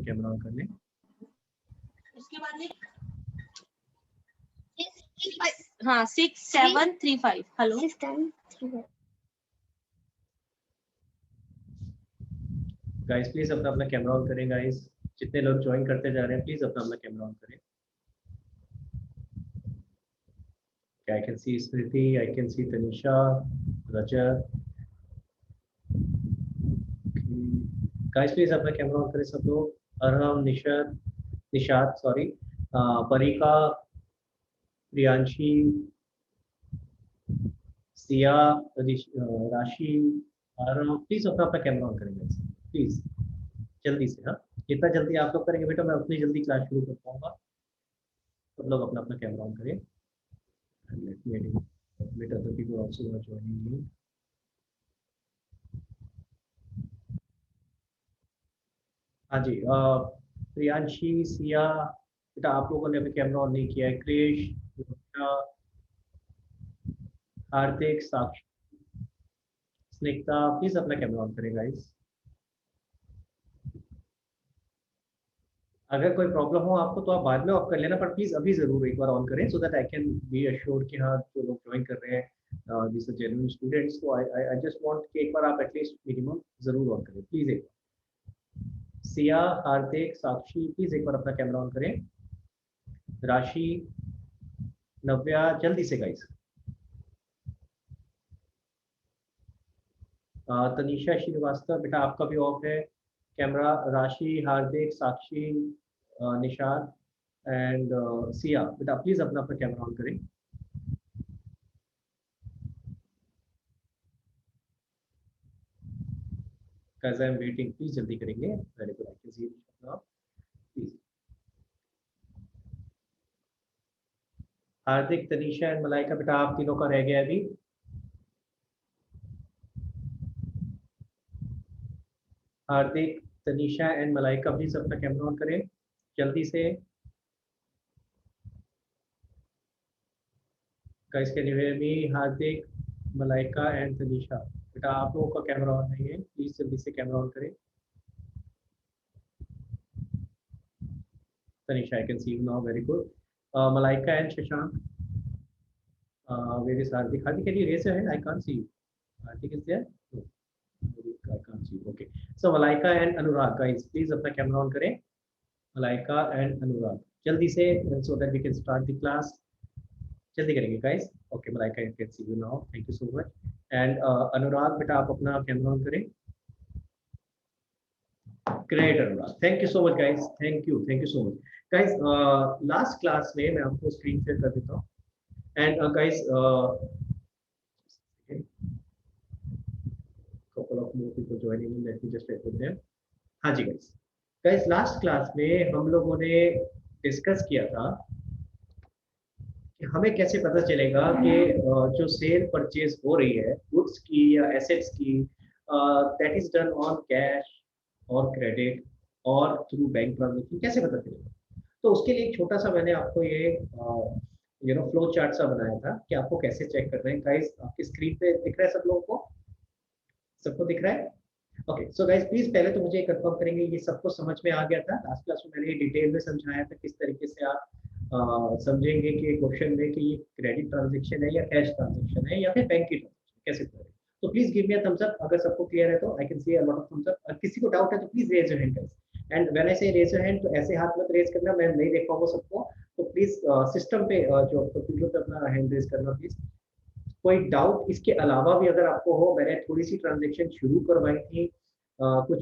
Camera on कर लें। उसके बाद हाँ 6735 हेलो गाइस प्लीज अपना कैमरा ऑन करें। गाइस जितने लोग ज्वाइन करते जा रहे हैं प्लीज अपना कैमरा ऑन करें। I can see Smriti, I can see Tanisha, Rajat. Guys please अपना कैमरा ऑन करें सब लोग। अरहम, निशाद सॉरी, परिका, प्रियांशी, सिया, राशि, अरहम, प्लीज अपना कैमरा ऑन करें गाइस प्लीज जल्दी से। हाँ जितना जल्दी आप लोग करेंगे बेटा मैं उतनी जल्दी क्लास शुरू कर पाऊंगा। सब लोग अपना कैमरा ऑन करें। Let me admit other people also who are joining me. हाँ जी, प्रियांशी, सिया बेटा आप लोगों ने अभी कैमरा ऑन नहीं किया है। क्रिश, हार्दिक, साक्षी, स्निग्धा, प्लीज अपना कैमरा ऑन करें गाइस। अगर कोई प्रॉब्लम हो आपको तो आप बाद में ऑफ कर लेना, पर प्लीज अभी जरूर एक बार ऑन करें so that I can be assured कि हाँ जो लोग ज्वाइन कर रहे हैं दिस जेन्युइन स्टूडेंट्स, तो आई जस्ट वांट कि एक बार आप एटलीस्ट मिनिमम जरूर ऑन करें प्लीज। एक सिया, हार्दिक, साक्षी प्लीज एक बार अपना कैमरा ऑन करें। राशि, नव्या जल्दी से गाइस। तनीषा श्रीवास्तव बेटा आपका भी ऑफ है कैमरा। राशि, हार्दिक, साक्षी, निशाद एंड सिया बेटा प्लीज अपना कैमरा ऑन करें। Guys, I am waiting. Please जल्दी करेंगे। Very good, I can C now please. Hardik, Tanisha and Malaika बेटा आप तीनों का रह गया अभी। हार्दिक, तनीषा एंड मलाइका प्लीज अपना कैमरा ऑन करें जल्दी से। Guys can you hear me? Hardik, Malaika and Tanisha बेटा आप लोगों का कैमरा ऑन नहीं है, प्लीज जल्दी से कैमरा ऑन करें। तनीषा आई can C you now, very good. Malaika and Shashank, where is Hardik? Hardik, can you raise your hand? I can't see you. Hardik is there? No. I can't see you. Okay. So Malaika and Anurag, guys, please अपना camera on करें। Malaika and Anurag, जल्दी से so that we can start the class. जल्दी करेंगे guys. Okay, Malaika, I can see you now. Thank you so much. And Anurag बेटा आप अपना camera on करें। Great Anurag. Thank you so much guys. Thank you so much. Guys, last class में मैं आपको screen share कर देता हूँ। And guys, couple of more people joining in. Let me just check with them. हाँ जी guys, last class में हम लोगों ने डिस्कस किया था कि हमें कैसे पता चलेगा कि जो सेल परचेज हो रही है गुड्स की या एसेट्स की, that is done on cash और क्रेडिट और थ्रू बैंक ट्रांजेक्शन, कैसे पता चलेगा? तो उसके लिए एक छोटा सा मैंने आपको ये फ्लो चार्ट सा बनाया था कि आपको कैसे चेक करना है। गाइस आपकी स्क्रीन पे दिख रहा है सब लोगों को? सबको दिख रहा है? ओके सो गाइस प्लीज पहले तो मुझे कंफर्म करेंगे ये सबको समझ में आ गया था? लास्ट क्लास में मैंने डिटेल में समझाया था किस तरीके से आप समझेंगे कि क्वेश्चन में कि ये क्रेडिट ट्रांजेक्शन है या कैश ट्रांजेक्शन है या फिर बैंक की ट्रांजेक्शन कैसे करें। तो please give me a thumbs up अगर सबको क्लियर है तो। I can see a lot of thumbs up. किसी को डाउट है तो please raise your hand guys. And when I say raise your hand तो ऐसे हाथ मत रेज करना, मैं नहीं देख पाऊंगा सबको, तो प्लीज सिस्टम पे जो कंप्यूटर पे अपना हैंड रेज करना प्लीज। कोई डाउट इसके अलावा भी अगर आपको हो? मैंने थोड़ी सी ट्रांजेक्शन शुरू करवाई थी कुछ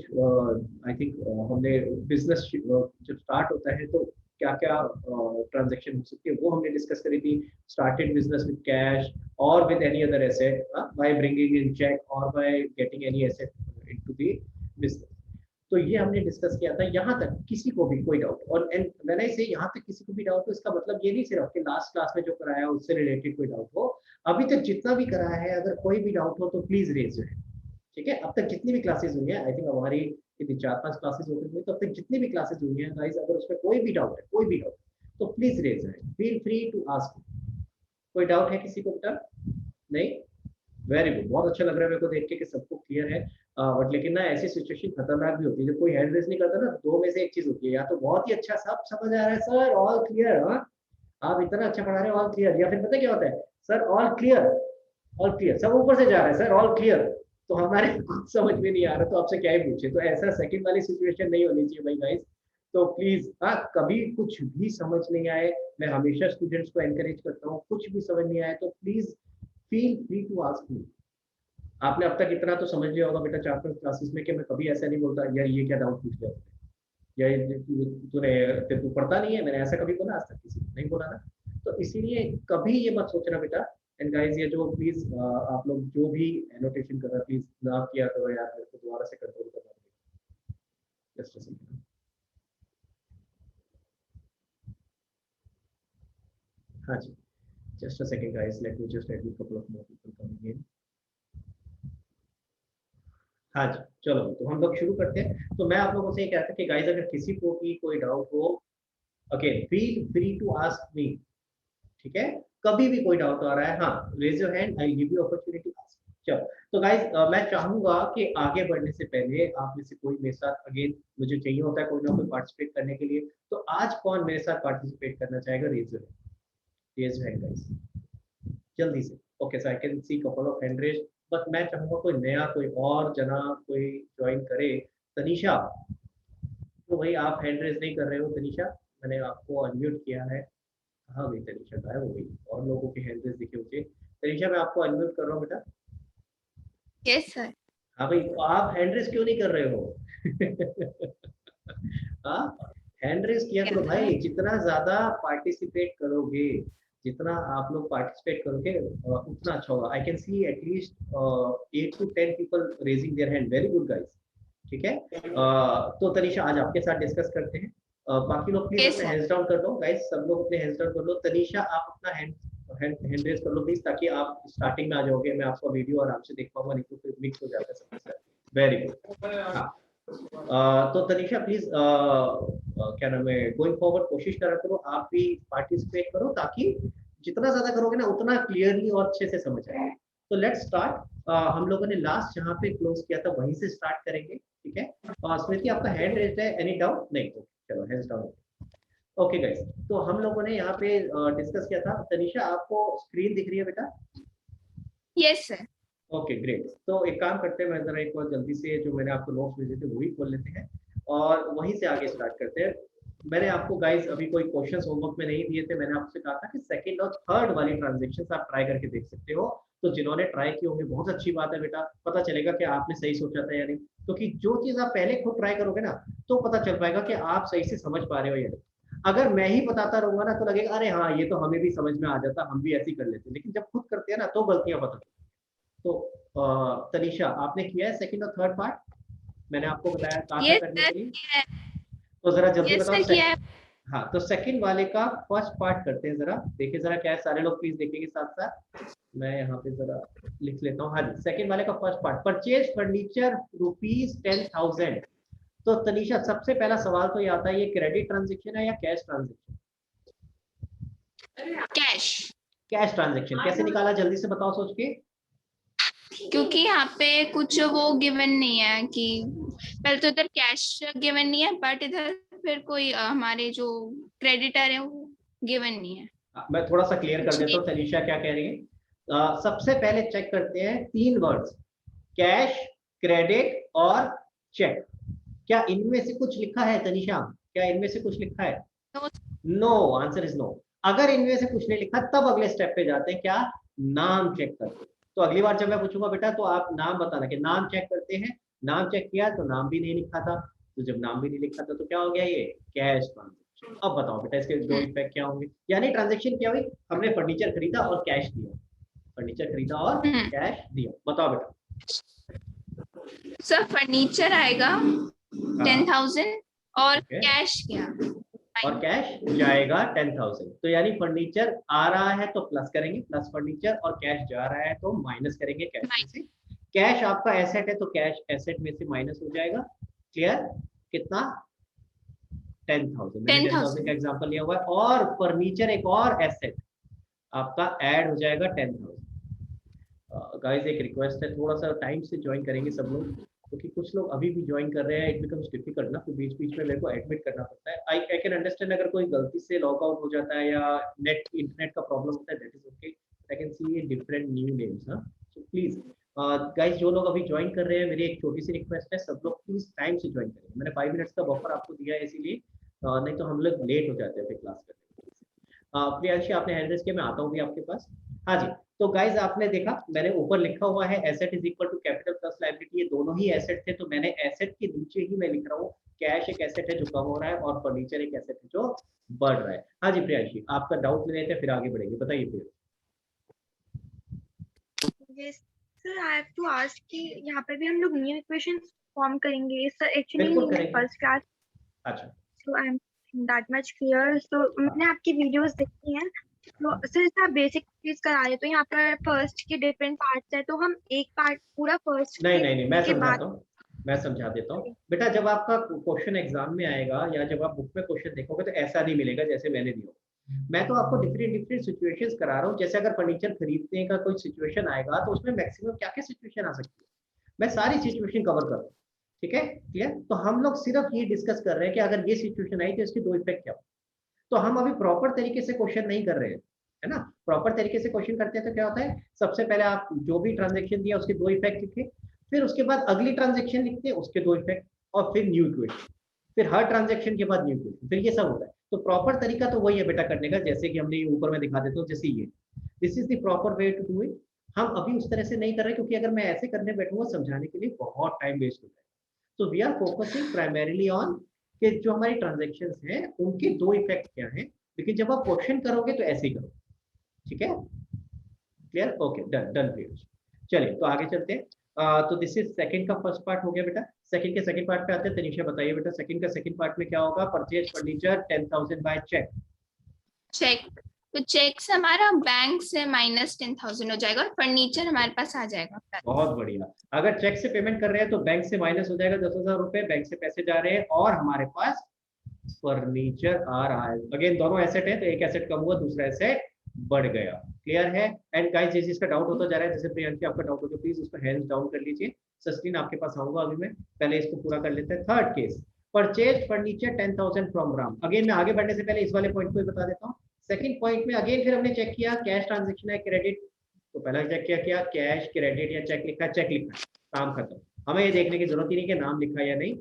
आई थिंक हमने बिजनेस जब स्टार्ट होता है तो क्या क्या ट्रांजेक्शन हो सकती है वो हमने डिस्कस करी थी। स्टार्टेड बिजनेस विद कैश और with any other asset by bringing in cheque और by getting any asset into the business. तो ये हमने डिस्कस किया था। यहाँ तक किसी को भी कोई डाउट, और एंड व्हेन आई से यहाँ तक किसी को भी डाउट, तो इसका मतलब ये नहीं सिर्फ कि लास्ट क्लास में जो कराया उससे रिलेटेड कोई डाउट हो। अभी तक जितना भी कराया है अगर कोई भी डाउट हो तो प्लीज रेज योर हैंड। ठीक है, अब तक जितनी भी क्लासेस हुई है, आई थिंक हमारी कितनी 4-5 क्लासेस हो गई, तो अब तक जितनी भी क्लासेस हुई हैं गाइस, अगर उसमें कोई भी डाउट है तो please raise your hand, feel free to ask. कोई डाउट है किसी को बेटा? नहीं? वेरी गुड, बहुत अच्छा लग रहा है मेरे को देख के कि सबको क्लियर है। बट लेकिन ना ऐसी सिचुएशन खतरनाक भी होती है, जब कोई हैंड रेस नहीं करता ना, दो में से एक चीज होती है, या तो बहुत ही अच्छा सब समझ आ रहा है सर ऑल क्लियर, हाँ आप इतना अच्छा पढ़ा रहे हो ऑल क्लियर, या फिर पता क्या होता है सर ऑल क्लियर सब ऊपर से जा रहा है सर ऑल क्लियर, तो हमारे कुछ समझ में नहीं आ रहा, तो आपसे क्या ही पूछे। तो ऐसा सेकंड वाली सिचुएशन नहीं होनी चाहिए भाई गाइस। तो प्लीज हाँ, कभी कुछ भी समझ नहीं आए, मैं हमेशा स्टूडेंट्स को एनकरेज करता हूँ, कुछ भी समझ नहीं आए तो please feel free to ask me. आपने अब तक इतना तो समझ लिया होगा बेटा 4-5 क्लासेस में कि मैं कभी ऐसा नहीं बोलता यार ये क्या डाउट पूछ लिया या तू पढ़ता नहीं है, मैंने ऐसा कभी बोला आज तक किसी को नहीं बोला ना। तो इसीलिए कभी ये मत सोचना बेटा। एंड गाइस ये जो प्लीज आप लोग जो भी एनोटेशन कर रहे हैं प्लीज ना किया करो यार, मेरे को दोबारा से कंट्रोल करना पड़ेगा। Just a second. हाँ जी, just a second guys, let me just add couple of more people coming in. हाँ जी, चलो तो हम लोग शुरू करते हैं। तो मैं आप लोगों से ये कहता कि गाइस अगर किसी को भी कोई डाउट हो, again feel free to ask me, ठीक है। कभी भी कोई डाउट आ रहा है, हाँ raise your hand, I give you opportunity. चलो तो गाइस मैं चाहूंगा कि आगे बढ़ने से पहले आप में से कोई मेरे साथ, अगेन मुझे चाहिए होता है कोई ना कोई पार्टिसिपेट करने के लिए, तो आज कौन मेरे साथ पार्टिसिपेट करना चाहेगा? रेज योर हैंड गाइस, जल्दी से। Okay so I can see couple of hand raise, but मैं चाहूंगा कोई नया कोई और जना कोई ज्वाइन करे। तनीषा, तो भाई आप हैंड रेज नहीं कर रहे हो तनीषा, मैंने आपको अनम्यूट किया है। हाँ भाई तनीषा गायब हो गई, और लोगों के हैंड रेज दिखे मुझे। तनीषा मैं आपको अनम्यूट कर रहा हूँ बेटा। Yes sir. हाँ भाई, तो आप हैंड रेज क्यों नहीं कर रहे हो? हाँ, हैंड रेज किया करो भाई, जितना ज्यादा पार्टिसिपेट करोगे, जितना आप लोग पार्टिसिपेट करोगे उतना अच्छा होगा। आई can C at least 8 to 10 people raising their hand, very good guys, ठीक है। तो तनीषा आज आपके साथ डिस्कस करते हैं। बाकी लोग प्लीज Yes, अपने sir. हैंड्स डाउन कर लो गाइस, सब लोग अपने हैंड्स डाउन कर लो। तनीषा आप अपना हैंड रेज कर लो प्लीज, ताकि आप स्टार्टिंग में आ जाओगे, मैं आपका वीडियो आराम से देख पाऊंगा, नहीं तो फिर मिक्स हो जाता है सबके साथ। Very good. हाँ, तो तनीषा प्लीज क्या नाम है, गोइंग फॉरवर्ड कोशिश करा करो, आप भी पार्टिसिपेट करो, ताकि जितना ज्यादा करोगे ना उतना क्लियरली और अच्छे से समझ आए। तो लेट्स स्टार्ट। हम लोगों ने लास्ट जहाँ पे क्लोज किया था वहीं से स्टार्ट करेंगे, ठीक है। स्मृति आपका हैंड रेज्ड है, एनी डाउट? नहीं, तो चलो हैंड्स डाउन। ओके गाइस, तो हम लोगों ने यहाँ पे डिस्कस किया था। तनीषा आपको स्क्रीन दिख रही है बेटा? Yes sir. Okay great. तो एक काम करते हैं, मैं जरा एक बार जल्दी से जो मैंने आपको नोट्स भेजे थे वही खोल लेते हैं और वहीं से आगे स्टार्ट करते हैं। मैंने आपको गाइस अभी कोई क्वेश्चंस होमवर्क में नहीं दिए थे, मैंने आपसे कहा था कि सेकंड और थर्ड वाली ट्रांजैक्शंस आप ट्राई करके देख सकते हो। तो जिन्होंने ट्राई किए होंगे बहुत अच्छी बात है बेटा, पता चलेगा कि आपने सही सोचा था या नहीं। क्योंकि जो चीज आप पहले खुद ट्राई करोगे ना, तो पता चल पाएगा कि आप सही से समझ पा रहे हो या नहीं। अगर मैं ही बताता रहूंगा ना तो लगेगा अरे हाँ ये तो हमें भी समझ में आ जाता, हम भी ऐसे ही कर लेते, लेकिन जब खुद करते हैं ना तो गलतियां पता। तो तनीषा आपने किया है सेकंड और थर्ड पार्ट? मैंने आपको बताया कहा था यस करने सर के लिए, किया है। तो जरा जल्दी यस बताओ। सर किया है। हाँ, तो सेकंड वाले का फर्स्ट पार्ट करते हैं, जरा देखिए जरा क्या है, सारे लोग प्लीज देखेंगे साथ साथ। मैं यहाँ पे जरा लिख लेता हूँ। हाँ जी, सेकंड वाले का फर्स्ट पार्ट, परचेज फर्नीचर ₹10,000। तो तनीषा सबसे पहला सवाल तो ये आता है, ये क्रेडिट ट्रांजेक्शन है या cash transaction? Cash. Cash transaction कैसे निकाला, जल्दी से बताओ सोच के। क्योंकि यहाँ पे कुछ वो गिवन नहीं है कि पहले तो इधर कैश गिवन नहीं है, बट इधर फिर कोई हमारे जो क्रेडिटर है वो गिवन नहीं है। मैं थोड़ा सा क्लियर कर देता हूँ तनीषा क्या कह रही है। सबसे पहले चेक करते हैं 3 वर्ड्स, कैश, क्रेडिट और चेक। क्या इनमें से कुछ लिखा है तनीषा? क्या इनमें से कुछ लिखा है? तो नो, आंसर इज नो। अगर इनमें से कुछ नहीं लिखा तब अगले स्टेप पे जाते हैं, क्या? नाम चेक करते हैं। तो अगली बार जब मैं पूछूंगा बेटा तो आप नाम बताना कि नाम चेक करते हैं। नाम चेक किया तो नाम भी नहीं लिखा था, तो जब नाम भी नहीं लिखा था तो क्या हो गया, ये कैश ट्रांजेक्शन। अब बताओ बेटा इसके दो इफेक्ट क्या होंगे, यानी ट्रांजेक्शन क्या हुई, हमने फर्नीचर खरीदा और कैश दिया, फर्नीचर खरीदा और कैश दिया। बताओ बेटा। सर फर्नीचर आएगा 10,000 और Okay. कैश क्या? और कैश जाएगा 10,000। तो यानी फर्नीचर आ रहा है तो प्लस करेंगे प्लस फर्नीचर, और कैश जा रहा है तो माइनस करेंगे कैश में से। कैश आपका एसेट है तो कैश एसेट में से माइनस हो जाएगा। क्लियर? कितना? 10,000। मैंने 10,000 का एग्जांपल लिया हुआ है, और फर्नीचर एक और एसेट आपका ऐड हो जाएगा 10,000। गाइस एक रिक्वेस्ट है, थोड़ा सा टाइम से ज्वाइन करेंगे सब लोग, क्योंकि कुछ लोग अभी भी ज्वाइन कर रहे हैं, इट बिकम्स डिफिकल्ट ना, तो बीच बीच में मेरे को एडमिट करना पड़ता है। आई कैन अंडरस्टैंड अगर कोई गलती से लॉग आउट हो जाता है या इंटरनेट का प्रॉब्लम होता है, that is okay, I can C different new names. हाँ, सो प्लीज गाइस जो लोग अभी ज्वाइन कर रहे हैं, मेरी एक छोटी सी रिक्वेस्ट है, सब लोग प्लीज टाइम से ज्वाइन करें। मैंने 5 मिनट्स का बफर आपको दिया है इसीलिए, नहीं तो हम लोग लेट हो जाते हैं फिर क्लास करने। प्रियांशी आपने हैंड रेज किया, मैं आता हूँ भी आपके पास। हाँ जी, तो गाइज आपने देखा मैंने ऊपर लिखा हुआ है asset is equal to capital plus liability, ये दोनों ही एसेट थे, तो मैंने एसेट के नीचे ही मैं लिख रहा हूँ कैश एक एसेट है जो कम हो रहा है और फर्नीचर एक एसेट है जो बढ़ रहा है। हाँ जी प्रियांशी, आपका डाउट ले लेते हैं फिर आगे बढ़ेंगे, बताइए फिर। Yes, sir, I have to ask कि यहाँ पे भी हम लोग न्यू इक्वेशंस फॉर्म करेंगे सर, एक्चुअली बिल्कुल इन करेंगे। फर्स्ट क्लास, अच्छा, so I am that much clear. So मैंने आपकी वीडियोस देखी हैं, तो सर आप बेसिक चीज करा रहे, तो यहाँ पर फर्स्ट के डिफरेंट पार्ट्स है, तो हम एक पार्ट पूरा फर्स्ट नहीं के नहीं नहीं, मैं के बाद समझाता हूँ, मैं समझा देता हूँ बेटा। जब आपका क्वेश्चन एग्जाम में आएगा या जब आप बुक में क्वेश्चन देखोगे तो ऐसा नहीं मिलेगा जैसे मैंने दिया। मैं तो आपको डिफरेंट डिफरेंट सिचुएशंस करा रहा हूँ। जैसे अगर फर्नीचर खरीदने का कोई सिचुएशन आएगा तो उसमें मैक्सिमम क्या क्या सिचुएशन आ सकती है, मैं सारी सिचुएशन कवर कर रहा हूँ। ठीक है, क्लियर? तो हम लोग सिर्फ ये डिस्कस कर रहे हैं कि अगर ये सिचुएशन आई तो इसके दो इफेक्ट क्या हो। तो हम अभी प्रॉपर तरीके से क्वेश्चन नहीं कर रहे हैं, है ना। प्रॉपर तरीके से क्वेश्चन करते हैं तो क्या होता है, सबसे पहले आप जो भी ट्रांजेक्शन दिया उसके दो इफेक्ट लिखे, फिर उसके बाद अगली ट्रांजेक्शन लिखते हैं उसके दो इफेक्ट, और फिर न्यू इक्वेशन, फिर हर ट्रांजेक्शन के बाद न्यू इक्वेशन, फिर ये सब होता है। तो प्रॉपर तरीका तो वही है बेटा करने का, जैसे कि हमने ऊपर में दिखा देता हूँ, जैसे ये this is the proper way to do it. हम अभी उस तरह से नहीं कर रहे क्योंकि अगर मैं ऐसे करने बैठूंगा समझाने के लिए बहुत टाइम वेस्ट हो जाएगा। तो we are focusing primarily on कि जो हमारी ट्रांजेक्शन्स हैं उनके दो इफेक्ट क्या हैं, लेकिन जब आप क्वेश्चन करोगे तो ऐसे ही करो। ठीक है, clear? Okay, done done clear. चलिए तो आगे चलते हैं। तो दिस इज सेकंड का फर्स्ट पार्ट हो गया बेटा। सेकंड के सेकंड पार्ट पे आते हैं। तनीषा बताइए बेटा, सेकंड का सेकंड पार्ट में क्या होगा? Purchase furniture 10,000 by cheque. Cheque, तो चेक से हमारा बैंक से माइनस 10,000 हो जाएगा और फर्नीचर हमारे पास आ जाएगा। बहुत बढ़िया। अगर चेक से पेमेंट कर रहे हैं तो बैंक से माइनस हो जाएगा 10,000 रुपए, बैंक से पैसे जा रहे हैं और हमारे पास फर्नीचर आ रहा है। अगेन दोनों एसेट है तो एक एसेट कम हुआ, दूसरा एसेट बढ़ गया। क्लियर है? एंड गाइस जिस जिसका डाउट होता जा रहा है, जैसे प्रियंका आपका डाउट हो तो प्लीज उसको हैंड्स डाउन कर लीजिए। सस्टीन आपके पास आऊंगा अभी, मैं पहले इसको पूरा कर लेते हैं। Third case, purchase furniture 10,000 from Ram. Again मैं आगे बढ़ने से पहले इस वाले पॉइंट को ही बता देता हूँ। सेकंड पॉइंट में अगेन फिर हमने चेक किया कैश ट्रांजेक्शन है क्रेडिट, तो पहला चेक किया कैश क्रेडिट या चेक लिखा है, चेक लिखा है, काम खत्म। हमें ये देखने की जरूरत ही नहीं कि नाम लिखा है या नहीं,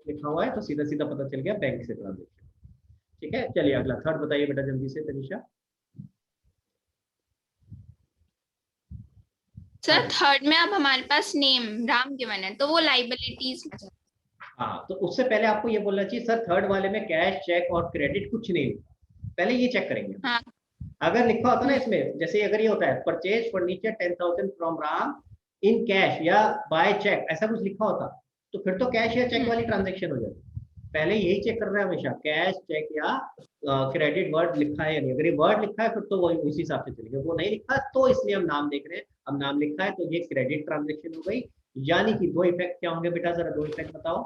लिखा हुआ है तो सीधा सीधा पता चल गया बैंक से ट्रांजेक्शन। ठीक है, चलिए अगला थर्ड बताइए बेटा जल्दी से तनीषा। सर थर्ड में अब हमारे पास नेम राम गिवन है तो वो लाइबिलिटीज में जाता है। हाँ, तो उससे पहले आपको ये बोलना चाहिए सर थर्ड वाले में कैश चेक और क्रेडिट कुछ नहीं लिखा, पहले ये चेक करेंगे। हाँ। अगर लिखा होता ना इसमें, जैसे अगर ये होता है purchase furniture 10,000 from Ram in cash या बाय चेक, ऐसा कुछ लिखा होता तो फिर तो कैश या चेक वाली ट्रांजेक्शन हो जाती। पहले यही चेक कर रहे हैं हमेशा कैश चेक या क्रेडिट वर्ड लिखा है या नहीं। अगर ये वर्ड लिखा है फिर तो वही उसी हिसाब से चलेगा, वो नहीं लिखा तो इसलिए हम नाम देख रहे हैं। अब नाम लिखा है तो ये क्रेडिट ट्रांजेक्शन हो गई, यानी कि दो इफेक्ट क्या होंगे बेटा, जरा दो इफेक्ट बताओ।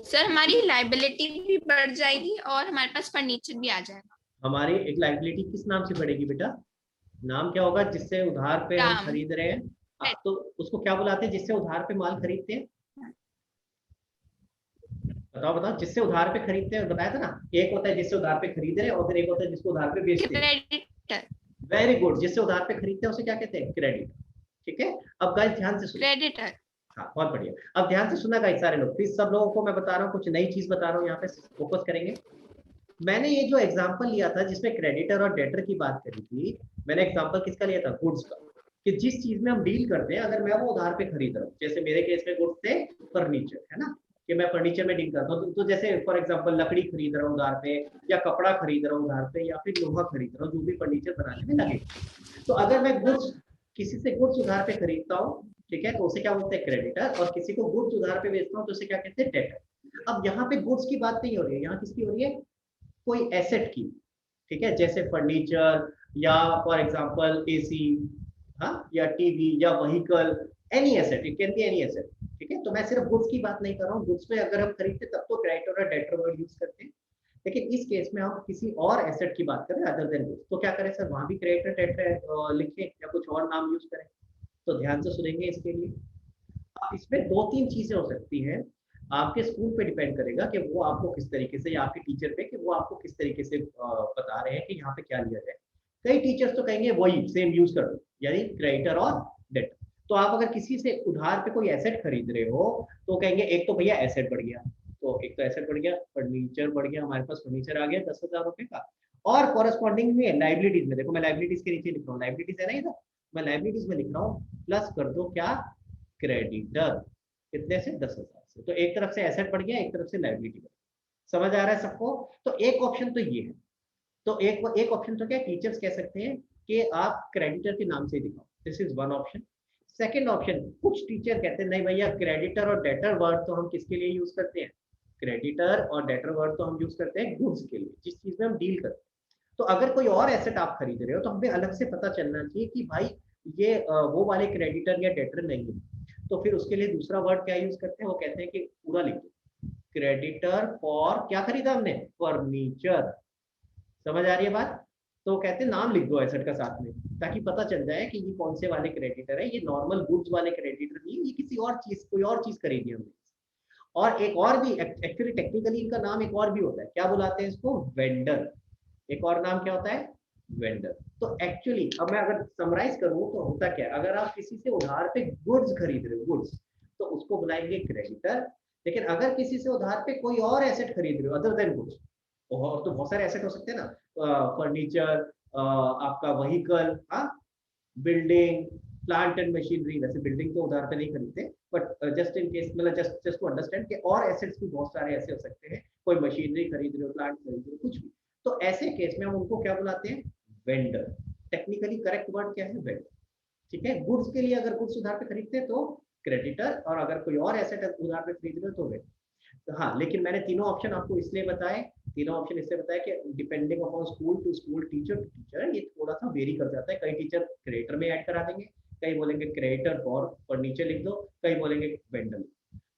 सर हमारी लाइबिलिटी भी बढ़ जाएगी और हमारे पास फर्नीचर भी आ जाएगा। हमारी एक लाइबिलिटी किस नाम से बढ़ेगी बेटा? नाम क्या होगा? जिससे उधार पे हम राम। खरीद रहे हैं, तो उसको क्या बुलाते हैं जिससे उधार पे माल खरीदते हैं? बताओ बताओ, जिससे उधार पे खरीदते हैं बताया था ना, एक होता है जिससे उधार पे खरीद रहे हैं और फिर एक होता है जिसको उधार पे बेचते हैं। क्रेडिटर। वेरी गुड, जिससे उधार पे खरीदते हैं उसे क्या कहते हैं? क्रेडिट। ठीक है, अब गाइस ध्यान से सुनो। क्रेडिटर। हाँ बहुत बढ़िया, अब ध्यान से सुनना गाइस सारे लोग, प्लीज सब लोगों को मैं बता रहा हूँ कुछ नई चीज बता रहा हूँ, यहाँ पे फोकस करेंगे। मैंने ये जो एग्जांपल लिया था जिसमें क्रेडिटर और डेटर की बात करी थी, मैंने एग्जांपल किसका लिया था? गुड्स का, कि जिस चीज में हम डील करते हैं अगर मैं वो उधार पे खरीद रहा हूँ, जैसे मेरे केस में गुड्स थे फर्नीचर, है ना, कि मैं फर्नीचर में डील करता हूँ। तो जैसे फॉर एग्जांपल लकड़ी खरीद रहा हूँ उधार पे, या कपड़ा खरीद रहा हूँ उधार पे, या फिर लोहा खरीद रहा हूँ, जो भी फर्नीचर बनाने में लगे। तो अगर मैं गुड्स किसी से गुड्स उधार पे खरीदता हूँ, ठीक है, तो उसे क्या बोलते हैं? क्रेडिटर। और किसी को गुड्स उधार पे बेचता हूँ तो उसे क्या कहते हैं? डेटर। अब यहाँ पे गुड्स की बात नहीं हो रही है, यहाँ किसकी हो रही है? कोई एसेट की, ठीक है, जैसे फर्नीचर या फॉर एग्जांपल एसी, हाँ, या टीवी या vehicle, any asset, it can be any asset. ठीक है, तो मैं सिर्फ गुड्स की बात नहीं कर रहा हूँ। गुड्स में अगर हम खरीदते तब तो क्रेडिटर और डेटर वर्ड यूज करते हैं, लेकिन इस केस में हम किसी और एसेट की बात करें अदर देन गुड्स, तो क्या करें सर? वहां भी क्रेडिटर डेटर लिखें या कुछ और नाम यूज करें? तो ध्यान से सुनेंगे इसके लिए। अब इसमें 2-3 चीजें हो सकती हैं, आपके स्कूल पे डिपेंड करेगा कि वो आपको किस तरीके से, या आपके टीचर पे कि वो आपको किस तरीके से बता रहे हैं कि यहाँ पे क्या लिया जाए। कई टीचर्स तो कहेंगे वही सेम यूज कर दो, यानी क्रेडिटर और डेटर। तो आप अगर किसी से उधार पे कोई एसेट खरीद रहे हो तो कहेंगे एक तो भैया एसेट बढ़ गया, तो एक तो एसेट बढ़ गया, फर्नीचर बढ़ गया, हमारे पास फर्नीचर आ गया 10,000 रुपए का। और कॉरेस्पॉन्डिंग में लाइबिलिटीज में, देखो मैं लाइबिलिटीज के नीचे लिख रहा हूँ, लाइबिलिटीज है ना इधर, मैं लाइबिलिटीज में लिख रहा हूँ प्लस कर दो क्या, क्रेडिटर, कितने से 10,000 से। तो एक तरफ से एसेट बढ़ गया, एक तरफ से लाइबिलिटी बढ़ गया। समझ आ रहा है सबको? तो एक ऑप्शन तो ये है। तो एक ऑप्शन तो क्या टीचर्स कह सकते हैं कि आप क्रेडिटर के नाम से दिखाओ, this is one option. Second option, कुछ टीचर कहते हैं नहीं भैया क्रेडिटर और डेटर वर्ड तो हम किसके लिए यूज करते हैं, क्रेडिटर और डेटर वर्ड तो हम यूज करते हैं गुड्स के लिए, जिस चीज में हम डील करते हैं। तो अगर कोई और एसेट आप खरीद रहे हो तो हमें अलग से पता चलना चाहिए कि भाई ये वो वाले क्रेडिटर या डेटर नहीं है। तो फिर उसके लिए दूसरा वर्ड क्या यूज करते हैं, वो कहते हैं कि पूरा लिख दो, क्रेडिटर फॉर क्या खरीदा हमने, फर्नीचर। समझ आ रही है बात? तो कहते हैं नाम लिख दो एसेट का साथ में, ताकि पता चल जाए कि ये कौन से वाले क्रेडिटर है, ये नॉर्मल गुड्स वाले क्रेडिटर नहीं है, ये किसी और चीज, कोई और चीज खरीदी हमने। और एक और भी, एक्चुअली टेक्निकली इनका नाम एक और भी होता है, क्या बुलाते हैं इसको, वेंडर। एक और नाम क्या होता है, वेंडर। तो एक्चुअली अब मैं अगर समराइज करूं तो होता क्या है, अगर आप किसी से उधार पे गुड्स खरीद रहे हो, गुड्स, तो उसको बुलाएंगे क्रेडिटर। लेकिन अगर किसी से उधार पे कोई और एसेट खरीद रहे हो अदर देन गुड्स, और तो बहुत सारे एसेट हो सकते हैं ना, फर्नीचर, आपका व्हीकल, हाँ, बिल्डिंग, प्लांट एंड मशीनरी। वैसे बिल्डिंग तो उधार पे नहीं खरीदते, बट जस्ट इन केस, मतलब जस्ट टू अंडरस्टैंड कि और एसेट्स भी बहुत सारे ऐसे हो सकते हैं, कोई मशीनरी खरीद रहे हो, प्लांट खरीद रहे हो, कुछ भी। तो ऐसे केस में हम उनको क्या बुलाते हैं, वेंडर। टेक्निकली करेक्ट वर्ड क्या है, वेंडर। ठीक है, गुड्स के लिए अगर गुड्स उधार पे खरीदते हैं तो क्रेडिटर, और अगर कोई और एसेट उधार पे खरीद रहे हो तो वेंडर। तो हाँ, लेकिन मैंने तीनों ऑप्शन आपको इसलिए बताए, तीनों ऑप्शन इसलिए बताया कि depending upon school to school, teacher to teacher, ये थोड़ा सा वेरी कर जाता है। कई टीचर क्रेडिटर में ऐड करा देंगे, कई बोलेंगे क्रेडिटर फॉर फर्नीचर लिख दो, कई बोलेंगे वेंडर।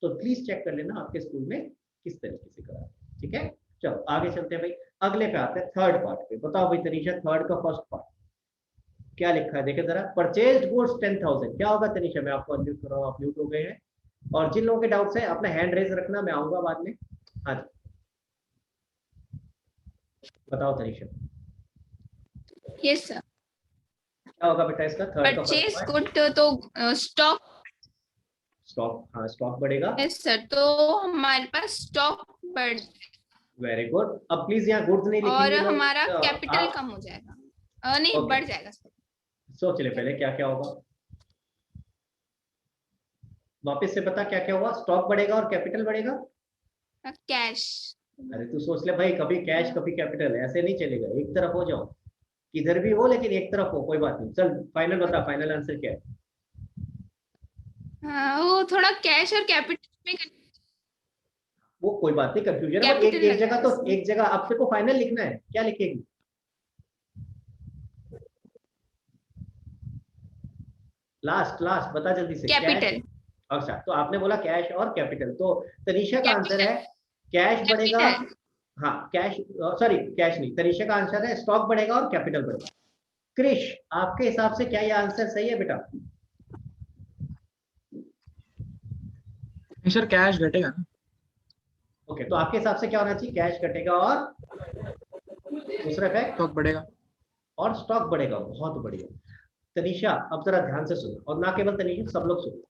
तो प्लीज चेक कर लेना आपके स्कूल में किस तरीके से करा है। ठीक है, चलो आगे चलते हैं भाई, अगले पे आते हैं, थर्ड पार्ट पे। बताओ भाई तनीषा, थर्ड का फर्स्ट पार्ट क्या लिखा है, देखे जरा, परचेज्ड गुड्स 10,000, क्या होगा तनीषा? मैं आपको अनम्यूट कर रहा हूँ, आप म्यूट हो गए हैं। और जिन लोगों के डाउट्स है अपना हैंड रेज रखना, मैं आऊंगा बाद में। हाँ जी, बताओ तनीषा। Yes sir. क्या होगा बेटा इसका, थर्ड का परचेज फर्स्ट गुड तो स्टॉक। स्टॉक, हाँ स्टॉक बढ़ेगा। यस सर, तो हमारे पास स्टॉक बढ़ वेरी गुड। अब प्लीज यहाँ गुड्स नहीं और लिखेंगे लोग, हमारा कैपिटल आप कम हो जाएगा, नहीं ओके, बढ़ जाएगा सर। सोच ले पहले क्या क्या होगा, वापस से बता क्या क्या होगा, स्टॉक बढ़ेगा और कैपिटल बढ़ेगा। कैश। अरे तू सोच ले भाई, कभी कैश कभी कैपिटल, ऐसे नहीं चलेगा, एक तरफ हो जाओ, किधर भी हो लेकिन एक तरफ हो, कोई बात नहीं। चल फाइनल बता, फाइनल आंसर क्या है? हाँ, वो थोड़ा कैश और कैपिटल में वो कोई बात नहीं, कंफ्यूजन है, बट एक कैपिटल एक लग जगह, रहा है तो इसमें। एक जगह अब तेरे को फाइनल लिखना है, क्या लिखेगी? लास्ट लास्ट बता जल्दी से, कैश। कैपिटल। अच्छा, तो आपने बोला कैश और कैपिटल, तो तनीषा का आंसर कैपिटल। है कैश बढ़ेगा। कैपिटल। हाँ कैश, सॉरी कैश नहीं, तनीषा का आंसर है स्टॉक बढ़ेगा और कैपिटल बढ़ेगा। क्रिश, आपके हिसाब से क्या ये आंसर सही है बेटा? सर कैश घटेगा ना। ओके, तो आपके हिसाब से क्या होना चाहिए, कैश घटेगा और दूसरा फैक्ट स्टॉक बढ़ेगा। और स्टॉक बढ़ेगा। बहुत बढ़िया तनीषा, अब जरा ध्यान से सुनो, और ना केवल तनीषा, सब लोग सुनो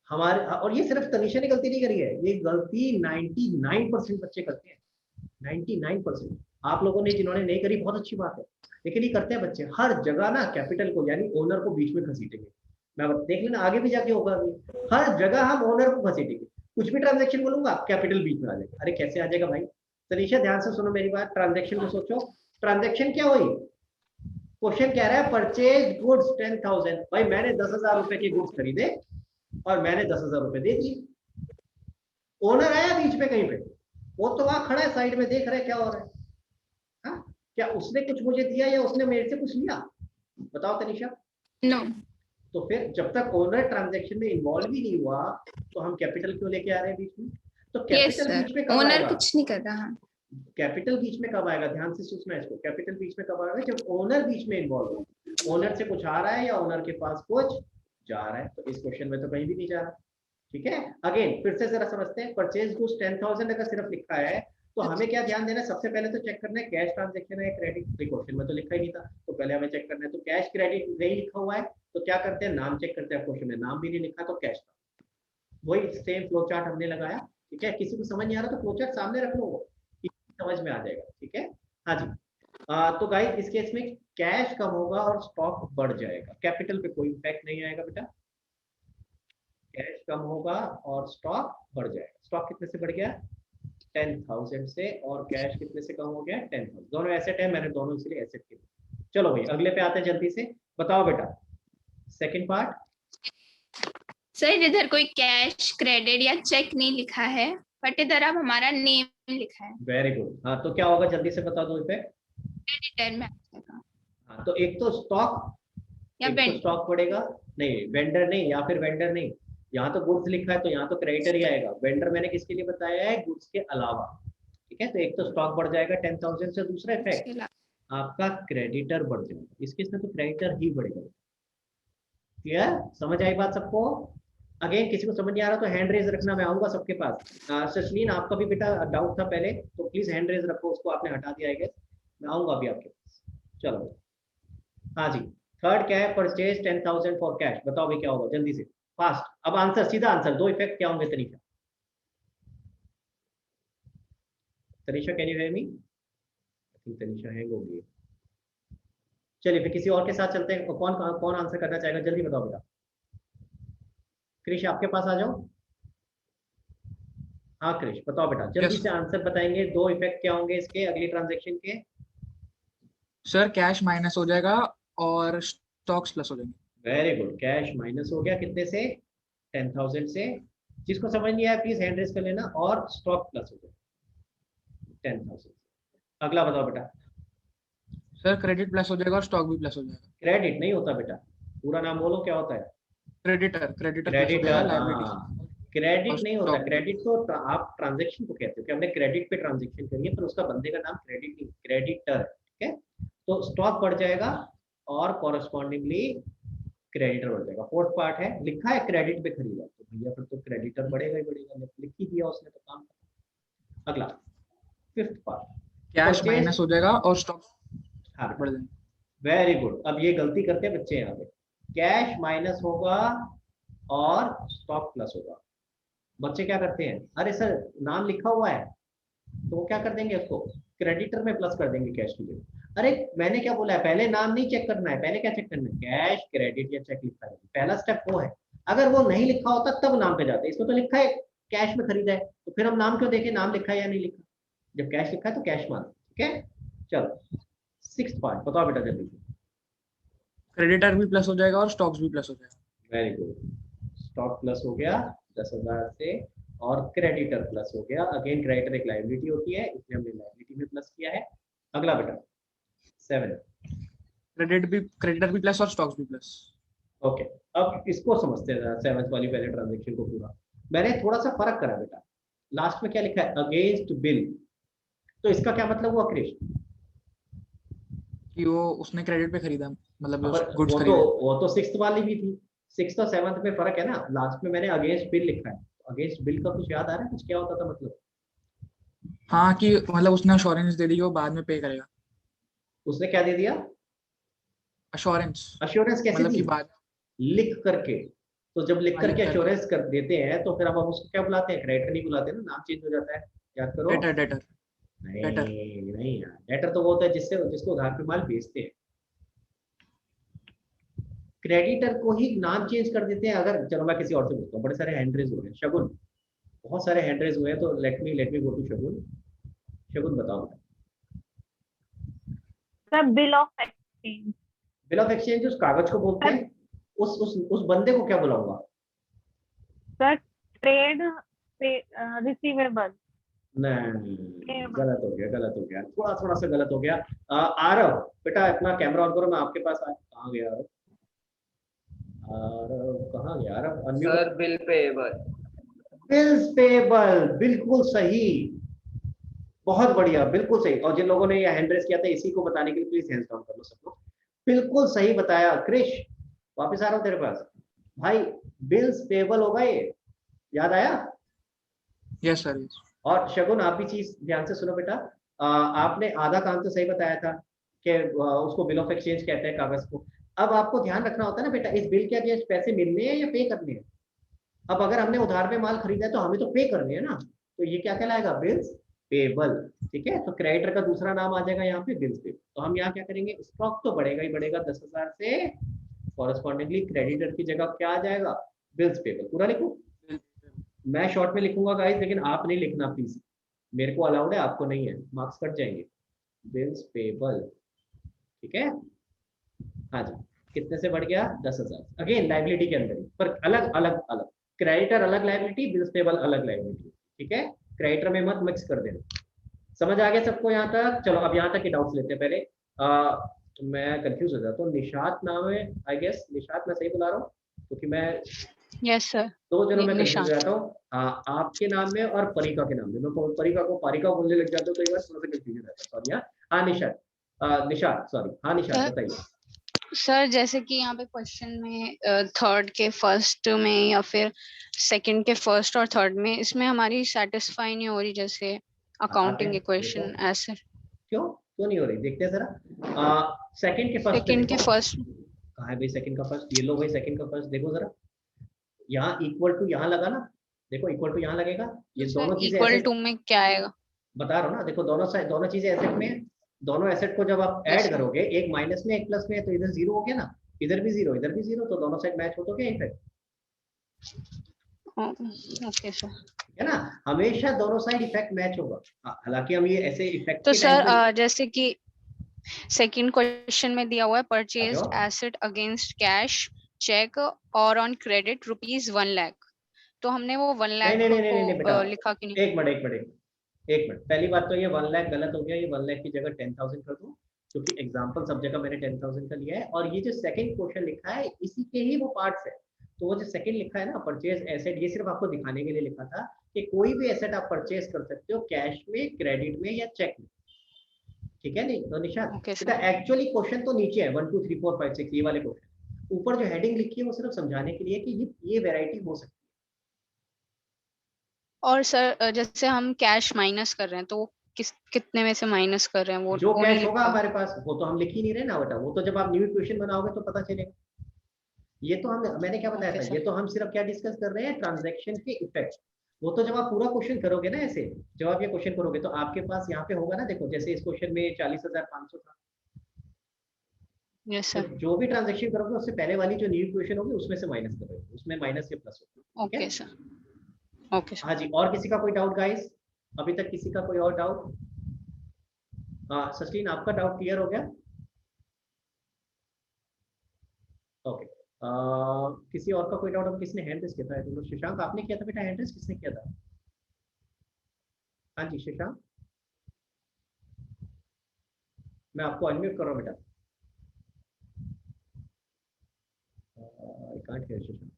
हमारे। और ये सिर्फ तनीषा ने गलती नहीं करी है, ये गलती 99% बच्चे करते हैं, 99%। आप लोगों ने जिन्होंने नहीं करी बहुत अच्छी बात है, लेकिन ये करते हैं बच्चे हर जगह ना, कैपिटल को यानी ओनर को बीच में घसीटेंगे। मैं देख लेना आगे भी जाके होगा, अभी हर जगह हम ओनर को घसीटेंगे। कुछ भी ट्रांजेक्शन बोलूंगा कैपिटल बीच में आ जाएगा। अरे कैसे आ जाएगा भाई? तनीषा ध्यान से सुनो मेरी बात, ट्रांजेक्शन को सोचो, ट्रांजेक्शन क्या हुई? क्वेश्चन कह रहा है परचेज गुड्स 10,000, भाई मैंने 10,000 रुपए के गुड्स खरीदे और मैंने 10,000 रुपए दे दिए। ओनर आया बीच में कहीं पे? वो तो वहां खड़ा है साइड में, देख रहे क्या हो रहा है। हाँ, क्या उसने कुछ मुझे दिया या उसने मेरे से कुछ लिया? बताओ तनीषा। नो। तो फिर जब तक ओनर ट्रांजैक्शन में इन्वॉल्व ही नहीं हुआ तो हम कैपिटल क्यों लेके आ रहे हैं बीच में? तो यस कैपिटल सर, बीच में कब ओनर आएगा? कुछ नहीं कर रहा। कैपिटल बीच में कब आएगा? ध्यान से सोचना इसको, कैपिटल बीच में कब आएगा? जब ओनर बीच में इन्वॉल्व हो, ओनर से कुछ आ रहा है या ओनर के पास कुछ जा रहा है। तो इस क्वेश्चन में तो कहीं भी नहीं जा रहा, ठीक है। अगेन फिर से जरा समझते हैं, परचेज गुड्स 10,000 अगर सिर्फ लिखा है तो हमें क्या ध्यान देना है, सबसे पहले तो चेक करना है कैश ट्रांजेक्शन है क्रेडिट, क्वेश्चन में तो लिखा ही नहीं था तो पहले हमें चेक करना है। तो कैश क्रेडिट नहीं लिखा हुआ है तो क्या करते हैं, नाम चेक करते हैं, क्वेश्चन में नाम भी नहीं लिखा तो कैश था, वही सेम फ्लो चार्ट हमने लगाया। ठीक है, किसी को समझ नहीं आ रहा तो फ्लो चार्ट सामने रख लो, समझ में आ जाएगा। ठीक है, हाँ जी। तो गाइस इस केस में कैश कम होगा और स्टॉक बढ़ जाएगा, कैपिटल पे कोई इफेक्ट नहीं आएगा बेटा, कैश कम होगा और स्टॉक बढ़ जाएगा। स्टॉक कितने से बढ़ गया, 10,000 से, और कैश कितने से कम हो गया, 10,000। दोनों एसेट है, मैंने दोनों इसलिए एसेट के लिए। चलो भाई अगले पे आते हैं जल्दी से, बताओ बेटा सेकंड पार्ट। सर इधर कोई कैश क्रेडिट या चेक नहीं लिखा है, बट इधर अब हमारा नेम लिखा है। वेरी गुड, हाँ तो क्या होगा जल्दी से बता दो इफेक्ट। क्रेडिटर में आ जाएगा हाँ तो एक तो स्टॉक, या एक तो स्टॉक बढ़ेगा, नहीं वेंडर नहीं, या फिर वेंडर नहीं, यहाँ तो गुड्स लिखा है तो यहाँ तो क्रेडिटर ही आएगा। वेंडर मैंने किसके लिए बताया है, गुड्स के अलावा। ठीक है, तो एक तो स्टॉक बढ़ जाएगा 10,000 से, दूसरा इफेक्ट आपका क्रेडिटर बढ़ जाएगा, इसके साथ तो क्रेडिटर ही बढ़ेगा। क्लियर, समझ आई बात सबको। अगेन किसी को समझ नहीं आ रहा तो हैंड रेज रखना, मैं आऊंगा सबके पास। सचलीन आपका भी बेटा डाउट था पहले तो प्लीज हैंड रेज रखो, उसको आपने हटा दिया है, मैं आऊंगा अभी आपके पास। चलो हाँ जी, थर्ड क्या है, परचेज 10,000 फॉर कैश, बताओ भाई क्या होगा जल्दी से फास्ट। अब आंसर, सीधा आंसर, दो इफेक्ट क्या होंगे तरीका। Tanisha can you hear me, I think Tanisha hang हो गई। चलिए फिर किसी और के साथ चलते हैं, कौन कौन आंसर करना चाहेगा, जल्दी बताओ बेटा। क्रिश आपके पास आ जाओ, हाँ क्रिश बताओ बेटा जल्दी से आंसर बताएंगे, दो इफेक्ट क्या होंगे इसके अगली ट्रांजेक्शन के। सर कैश माइनस हो जाएगा और स्टॉक्स प्लस हो जाएंगे। वेरी गुड, कैश माइनस हो गया कितने से, 10,000 से। जिसको समझ नहीं आया प्लीज हैंड रेज कर लेना, और स्टॉक प्लस हो जाएगा 10,000। अगला बताओ बेटा। सर क्रेडिट प्लस हो जाएगा और स्टॉक भी प्लस हो जाएगा। क्रेडिट नहीं होता बेटा, पूरा नाम बोलो क्या होता है। Creditor, creditor creditor, liability. Credit नहीं होता, stock। क्रेडिट तो आप ट्रांजेक्शन को कहते हो कि हमने क्रेडिट पे ट्रांजेक्शन करी है, पर उसका बंदे का नाम क्रेडिट नहीं, क्रेडिटर। ठीक है, तो स्टॉक बढ़ जाएगा और कॉरस्पॉन्डिंगली क्रेडिटर बढ़ जाएगा। फोर्थ पार्ट है, लिखा है क्रेडिट पे खरीदा तो भैया फिर तो क्रेडिटर बढ़ेगा ही बढ़ेगा, लिख ही दिया उसने तो काम। अगला फिफ्थ पार्ट, कैश माइनस हो जाएगा और स्टॉक हाँ बढ़ जाएंगे। Very good. अब ये गलती करते हैं बच्चे यहाँ पे, कैश माइनस होगा और स्टॉक प्लस होगा। बच्चे क्या करते हैं, अरे सर नाम लिखा हुआ है तो वो क्या कर देंगे, उसको क्रेडिटर में प्लस कर देंगे कैश की जगह। अरे मैंने क्या बोला है, पहले नाम नहीं चेक करना है, पहले क्या चेक करना है, कैश क्रेडिट या चेक लिखा है, पहला स्टेप वो है। अगर वो नहीं लिखा होता तब नाम पे जाते, इसमें तो लिखा है कैश में खरीदा है तो फिर हम नाम क्यों देखें, नाम लिखा है या नहीं लिखा, जब कैश लिखा है तो कैश मान। ठीक है, चलो सिक्स्थ पार्ट बताओ बेटा जल्दी से। क्रेडिटर भी प्लस हो जाएगा और स्टॉक्स भी प्लस हो जाएगा। वेरी गुड, स्टॉक प्लस हो गया 10,000 से और क्रेडिटर प्लस हो गया। अगेन क्रेडिटर एक लायबिलिटी होती है इसलिए हमने लायबिलिटी में प्लस किया है। अगला बेटा 7, क्रेडिटर भी प्लस और स्टॉक्स भी प्लस। ओके, अब इसको समझते हैं 7th वाली पहले ट्रांजेक्शन को पूरा। मैंने थोड़ा सा फर्क करा बेटा, लास्ट में क्या लिखा है, अगेंस्ट बिल, तो इसका क्या मतलब हुआ क्रिश, कि वो उसने क्रेडिट पे खरीदा, मतलब गुड्स वो खरीदा। तो 6th वाली भी थी, 6th और 7th में फर्क है ना। लास्ट में मैंने अगेंस्ट बिल लिखा है, अगेंस्ट बिल का कुछ याद आ रहा है, कुछ क्या होता था मतलब। हाँ कि मतलब उसने अश्योरेंस दे दी, वो बाद में पे करेगा। उसने क्या दे दिया, अश्योरेंस। अश्योरेंस कैसे मतलब दी, कि बाद लिख करके। तो जब लिख करके लिख करके। अश्योरेंस कर देते हैं तो फिर अब हम उसको क्या बुलाते हैं, क्रेडिटर नहीं बुलाते ना, नाम चेंज हो जाता है, याद करो। डेटर नहीं यार, डेटर तो वो होता है जिसको उधार पे माल बेचते हैं। क्रेडिटर को ही नाम चेंज कर देते हैं। अगर चलो मैं किसी और से पूछता हूँ, बड़े सारे हैंड रेज हो गए, शगुन बहुत सारे हैंड रेज हुए हैं, तो लेट मी गो टू शगुन। शगुन बताओ। Sir bill of exchange. Bill of exchange उस कागज को बोलते हैं, उस बंदे को क्या बुलाऊंगा, सर ट्रेड रिसीवेबल। नहीं गलत हो गया, थोड़ा सा गलत हो गया। आरव बेटा अपना कैमरा ऑन करो, मैं आपके पास कहाँ गया आरव, कहाँ गया Aarav. Sir bill payable. Bills payable, बिल्कुल सही, बहुत बढ़िया, बिल्कुल सही। और जिन लोगों ने ये हैंड रेस किया था इसी को बताने के लिए प्लीज हैंड्स डाउन कर लो सब लोग। बिल्कुल सही बताया क्रिश, वापस आ रहा हूँ तेरे पास भाई, बिल्स पेएबल होगा ये, याद आया? Yes sir. और शगुन आप भी चीज ध्यान से सुनो बेटा, आपने आधा काम तो सही बताया था कि उसको बिल ऑफ एक्सचेंज कहते हैं कागज को। अब आपको ध्यान रखना होता है ना बेटा, इस बिल के अगेंस्ट पैसे मिलने हैं या पे करने हैं। अब अगर हमने उधार पे माल खरीदा है तो हमें तो पे करने हैं ना, तो ये क्या कहलाएगा? Bills payable. ठीक है, तो क्रेडिटर का दूसरा नाम आ जाएगा यहाँ पे बिल्स पेबल। तो हम यहाँ क्या करेंगे, स्टॉक तो बढ़ेगा ही बढ़ेगा 10,000 से, कॉरेस्पॉन्डिंगली क्रेडिटर की जगह क्या आ जाएगा? Bills payable. पूरा लिखूं? मैं शॉर्ट में लिखूंगा गाइस, लेकिन आप नहीं लिखना प्लीज, मेरे को अलाउड है, आपको नहीं है, मार्क्स कट जाएंगे। बिल्स पेबल, ठीक है। हाँ जी, कितने से बढ़ गया? 10,000। अगेन लाइबिलिटी के अंदर ही, पर अलग अलग अलग, क्रेडिटर अलग लाइबिलिटी, बिल्स पेबल अलग लाइबिलिटी। ठीक है, क्रेडिटर में मत मिक्स कर देना। समझ आ गया सबको यहाँ तक? चलो अब यहाँ तक के डाउट्स लेते हैं पहले। मैं कंफ्यूज हो जाता हूँ, निशात नाम है आई गेस, निशात मैं सही बुला रहा हूँ? क्योंकि मैं यस सर। दो जनों में कंफ्यूज निशात। हो जाता हूँ, आपके नाम में और परिका के नाम में। मैं परिका को पारिका बोलने लग जाता हूँ, कई बार थोड़ा सा कंफ्यूजन रहता है। सॉरी। हाँ निशात, निशात सॉरी, हाँ निशात बताइए। सर जैसे कि यहाँ पे क्वेश्चन में थर्ड के फर्स्ट में या फिर सेकंड के फर्स्ट और थर्ड में, इसमें हमारी सेटिस्फाई नहीं हो रही, जैसे अकाउंटिंग इक्वेशन ऐसे। क्यों नहीं हो रही? देखते हैं जरा। सेकंड के फर्स्ट, सेकंड के फर्स्ट कहाँ है भाई सेकंड का फर्स्ट? ये लो भाई सेकंड का फर्स्ट, देखो जरा, यहाँ इक्वल टू यहाँ लगा ना, देखो इक्वल टू यहाँ लगेगा। ये दोनों चीजें इक्वल टू में क्या आएगा? बता रहा हूँ ना, देखो दोनों साइड, दोनों चीजें एसेट में है। दोनों एसेट को जब आप ऐड करोगे, एक माइनस में एक प्लस में है, तो इधर जीरो हो गया ना, इधर भी जीरो इधर भी जीरो, तो दोनों साइड मैच हो तो क्या इफेक्ट? Okay sir. है ना, हमेशा दोनों साइड इफेक्ट मैच होगा। हालांकि हम ये ऐसे इफेक्ट तो सर जैसे कि सेकंड क्वेश्चन में दिया हुआ है purchase asset against cash cheque और ऑन क्रेडिट ₹1 लाख, तो हमने वो 1 लाख को लिखा कि नहीं? एक मिनट, पहली बात तो ये 1 लाख गलत हो गया, ये 1 लाख की जगह 10,000 कर दूं, क्योंकि एग्जांपल सब जगह मैंने 10,000 का लिया है। और ये जो सेकंड क्वेश्चन लिखा है इसी के ही वो पार्ट्स है। तो वो जो सेकंड लिखा है ना, परचेज एसेट, ये सिर्फ आपको दिखाने के लिए लिखा था कि कोई भी एसेट आप परचेज कर सकते हो कैश में, क्रेडिट में या चेक में। ठीक है नहीं तो निशान, एक्चुअली क्वेश्चन तो नीचे है 1 2 3 4 5 6 ये वाले क्वेश्चन। ऊपर जो हेडिंग लिखी है वो सिर्फ समझाने के लिए कि ये वैरायटी हो सकती है। और सर जैसे हम कैश माइनस कर रहे हैं, तो कितने में से माइनस कर रहे हैं? वो जो कैश होगा हमारे पास वो तो हम लिख ही नहीं रहे ना बेटा, वो तो जब आप न्यू इक्वेशन बनाओगे तो पता चलेगा। ये तो हम, मैंने क्या बताया था, ये तो हम सिर्फ क्या डिस्कस कर रहे हैं, ट्रांजैक्शन के इफेक्ट। वो तो जब आप पूरा क्वेश्चन करोगे ना, ऐसे जब आप ये क्वेश्चन करोगे तो आपके पास यहाँ पे होगा ना, देखो जैसे इस क्वेश्चन में 40,500 था। Yes sir. जो भी ट्रांजैक्शन करोगे उससे पहले वाली जो न्यू इक्वेशन होगी उसमें से माइनस करोगे, उसमें माइनस के प्लस होगा। Okay sir, okay sir. हाँ जी, और किसी का कोई डाउट गाइस? अभी तक किसी का कोई और डाउट? हाँ सचिन, आपका डाउट क्लियर हो गया? ओके, किसी और का कोई डाउट? अब किसने हैंड रेज किया था? तो शशांक आपने किया था बेटा हैंड रेज, किसने किया था? हाँ जी शशांक, मैं आपको अनम्यूट कर रहा हूँ बेटा। I can't hear Shashank.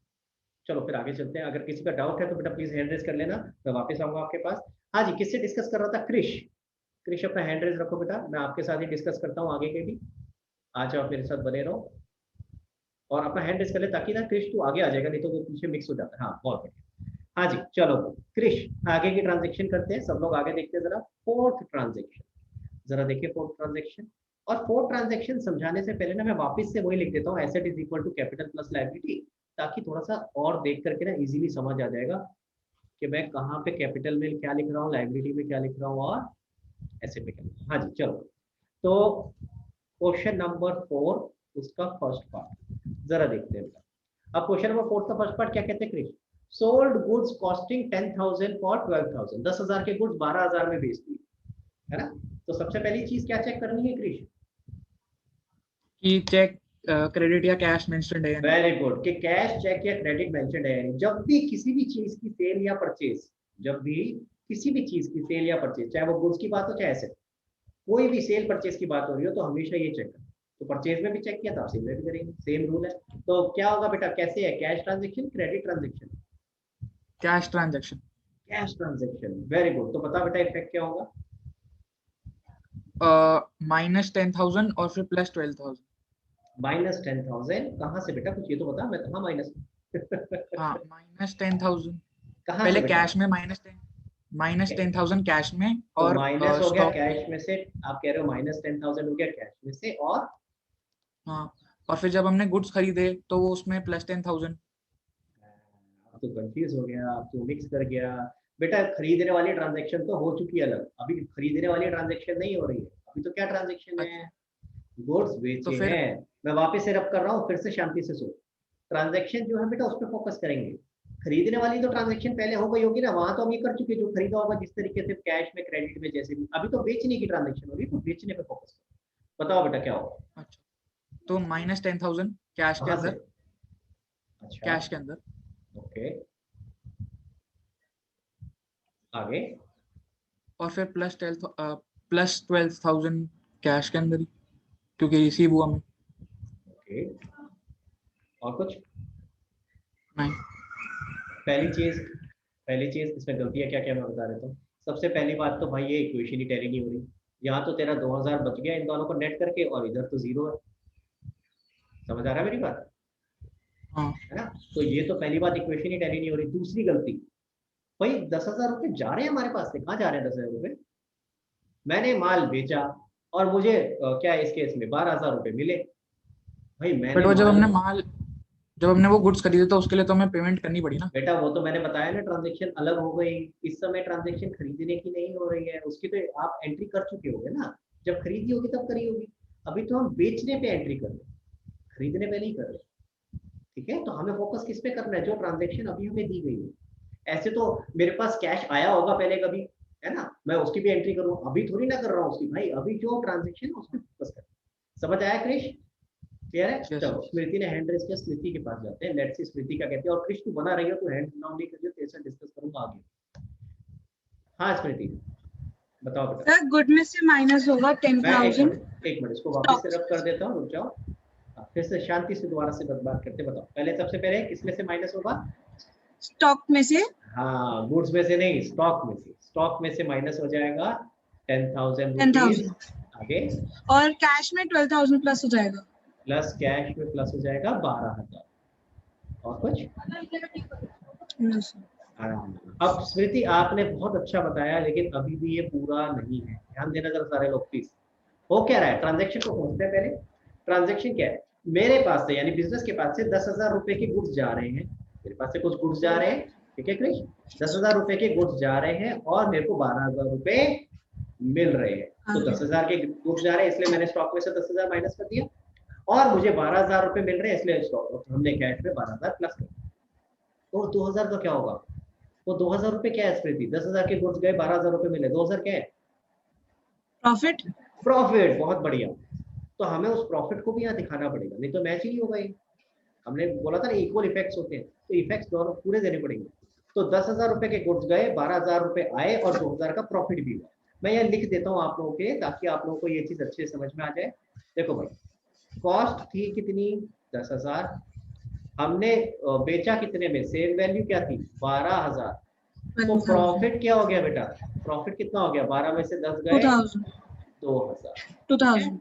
चलो फिर आगे चलते हैं, अगर किसी का डाउट है तो बेटा प्लीज हैंड रेज कर लेना, मैं वापस आऊंगा आपके पास। हाँ जी, किससे डिस्कस कर रहा था? क्रिश अपना हैंड रेज रखो बेटा, मैं आपके साथ ही डिस्कस करता हूँ आगे के भी। आ जाओ आप मेरे साथ बने रहो और अपना हैंड रेज कर ले, ताकि ना क्रिश तू आगे आ जाएगा, नहीं तो वो पीछे मिक्स हो जाता है। हाँ बहुत बढ़िया। हाँ जी चलो क्रिश, आगे की ट्रांजेक्शन करते हैं, सब लोग आगे देखते हैं जरा। फोर्थ ट्रांजेक्शन जरा देखिए, फोर्थ ट्रांजेक्शन। और फोर्थ ट्रांजेक्शन समझाने से पहले ना मैं वापस से वही लिख देता हूँ, asset is equal to capital plus liability, ताकि थोड़ा सा और देख करके ना इजीली समझ आ जाएगा कि मैं कहाँ पे कैपिटल में क्या लिख रहा हूँ, लायबिलिटी में क्या लिख रहा हूँ और एसेट में क्या लिख रहा हूँ। हाँ जी चलो, तो क्वेश्चन नंबर 4 उसका फर्स्ट पार्ट जरा देखते हैं। अब क्वेश्चन नंबर 4 का फर्स्ट पार्ट क्या कहते हैं Krish? Sold goods costing 10,000 for 12,000, 10,000 के गुड्स 12,000 में बेच दिए, है ना। तो सबसे पहली चीज क्या चेक करनी है क्रिश? कि चेक क्रेडिट या कैश मेंशन्ड है। वेरी गुड, कि कैश चेक या क्रेडिट मेंशन्ड है। जब भी किसी भी चीज की सेल या परचेज, जब भी किसी भी चीज की सेल या परचेज, चाहे वो गुड्स की बात हो चाहे एसेट, कोई भी सेल परचेज की बात हो रही हो तो हमेशा ये चेक करना। तो परचेज में भी चेक किया था, सेल में भी करेंगे, सेम रूल है। तो क्या होगा बेटा, कैसे है? Cash transaction, credit transaction? Cash transaction. Cash transaction, very good. तो बता बेटा इफेक्ट क्या होगा? -10,000 और फिर +12,000। -10,000 कहाँ से बेटा, कुछ ये तो बता, मैं कहाँ माइनस हाँ -10,000 कहाँ पहले से बेटा? कैश में -10,000 कैश में तो और माइनस हो गया स्टॉक, कैश में से, आप कह रहे हो -10,000 हो गया कैश में से, और हाँ, और फिर जब हमने गुड्स खरीदे तो वो उसमें +10,000। आप तो कंफ्यूज हो गया, आप तो मिक्स कर गया बेटा। खरीदने वाली ट्रांजैक्शन तो हो चुकी है अलग, अभी खरीदने वाली ट्रांजैक्शन नहीं हो रही है। अभी तो क्या ट्रांजैक्शन है? गुड्स तो बेचे फिर हैं। मैं वापस से रब कर रहा हूँ, फिर से शांति से सुन। ट्रांजैक्शन जो है बेटा उस पर फोकस करेंगे। खरीदने वाली तो ट्रांजैक्शन पहले हो गई होगी ना, वहां तो हम ये कर चुके, जो खरीदा होगा जिस तरीके से कैश में क्रेडिट में जैसे भी। अभी तो बेचने की ट्रांजैक्शन हो रही है, तो बेचने पे फोकस करो। बताओ बेटा क्या होगा? अच्छा, तो -10,000 कैश के कहाँ से? अंदर, अच्छा कैश के अंदर, ओके, आगे? और फिर +12,000 कैश के अंदर ही, क्योंकि रिसीव हुआ हमें। ओके, और कुछ? नहीं, पहली चीज इसमें गलतियां क्या क्या मैं बता देता हूँ। सबसे पहली बात तो भाई ये इक्वेशन ही टैली नहीं हो रही। यहाँ तो तेरा 2000 बच गया इन दोनों को नेट करके, और इधर तो 0 है। समझ आ रहा है मेरी बात? हाँ, है ना? तो ये तो पहली बात, इक्वेशन ही टैली नहीं हो रही। दूसरी गलती, भाई 10,000 रुपये जा रहे हैं हमारे पास से, कहाँ जा रहे हैं 10,000 रुपये? मैंने माल बेचा और मुझे क्या है इस केस में 12,000 रुपये मिले। भाई बट मैंने वो माल, जब हमने वो गुड्स खरीदे तो उसके लिए तो हमें पेमेंट करनी पड़ी ना। बेटा वो तो मैंने बताया ना, ट्रांजैक्शन अलग हो गई। इस समय ट्रांजैक्शन खरीदने की नहीं हो रही है, उसकी तो आप एंट्री कर चुके होगे ना। जब खरीदी होगी तब करी होगी। अभी तो हम बेचने पे एंट्री कर रहे हैं, खरीदने पे नहीं कर रहे। ठीक है, तो हमें फोकस किस पे करना है? जो ट्रांजैक्शन अभी हमें दी गई है। ऐसे तो मेरे पास कैश आया होगा पहले कभी, है ना, मैं उसकी भी एंट्री करूँ। अभी थोड़ी ना कर रहा हूँ उसकी। भाई अभी जो ट्रांजेक्शन है उस पर फोकस कर। समझ आया क्रिश? क्लियर है? Yes, चलो yes. स्मृति ने हैंड रेस किया, स्मृति के पास जाते हैं। लेट्स सी स्मृति क्या कहती है। और क्रिश तू बना रही हो, तो हैंड नाउ नहीं करियो, तेरे से डिस्कस करूंगा आगे। हाँ स्मृति बताओ बेटा। सर गुड में से माइनस होगा मैं 10,000। एक मिनट इसको वापस से रब कर देता हूँ, रुक जाओ। फिर से शांति से दोबारा से बात करते। बताओ पहले, सबसे पहले किसमें से माइनस होगा? स्टॉक में से। हाँ, गुड्स में से नहीं, स्टॉक में से। स्टॉक में से माइनस हो जाएगा 10,000 रुपीज। 10,000 आगे? और कैश में 12,000 प्लस हो जाएगा। प्लस कैश में प्लस हो जाएगा 12,000। और कुछ? No, sir. अब स्मृति आपने बहुत अच्छा बताया, लेकिन अभी भी ये पूरा नहीं है। ध्यान देना जरा सारे लोग प्लीज। हो क्या रहा है? ट्रांजैक्शन को पहुंचते हैं पहले। ट्रांजैक्शन क्या है? मेरे पास से यानी बिजनेस के पास से 10,000 रुपए के गुड्स जा रहे हैं। मेरे पास से कुछ गुड्स जा रहे हैं, ठीक है क्रिश? 10,000 रुपए के गुड्स जा रहे हैं और मेरे को 12,000 रुपए मिल रहे हैं। तो 10,000 के गुड्स जा रहे हैं, इसलिए मैंने स्टॉक में से 10,000 माइनस कर दिया, और मुझे 12,000 रुपए मिल रहे हैं, इसलिए स्टॉक हमने कैश में 12,000 प्लस कर दिया। तो 2,000 का क्या होगा? वो 2,000 रुपए क्या है स्मृति? 10,000 के गुड्स गए, 12,000 रुपए मिले, 2,000 क्या है? प्रॉफिट। प्रॉफिट। बहुत बढ़िया। तो हमें उस प्रॉफिट को भी यहाँ दिखाना पड़ेगा, नहीं तो मैच ही नहीं होगा ये। हमने बोला था ना इक्वल इफेक्ट्स होते हैं, तो इफेक्ट्स दोनों पूरे देने पड़ेंगे। तो 10,000 रुपए के गुड्स गए, 12,000 रुपए आए, और 2,000 का प्रॉफिट भी हुआ। मैं यहाँ लिख देता हूँ आप लोगों के, ताकि आप लोगों को ये चीज अच्छे से समझ में आ जाए। देखो भाई, कॉस्ट थी कितनी? 10,000। हमने बेचा कितने में? सेल वैल्यू क्या थी? 12,000। तो प्रॉफिट क्या हो गया बेटा? प्रॉफिट कितना हो गया? 12 में से 10 गए, 2,000।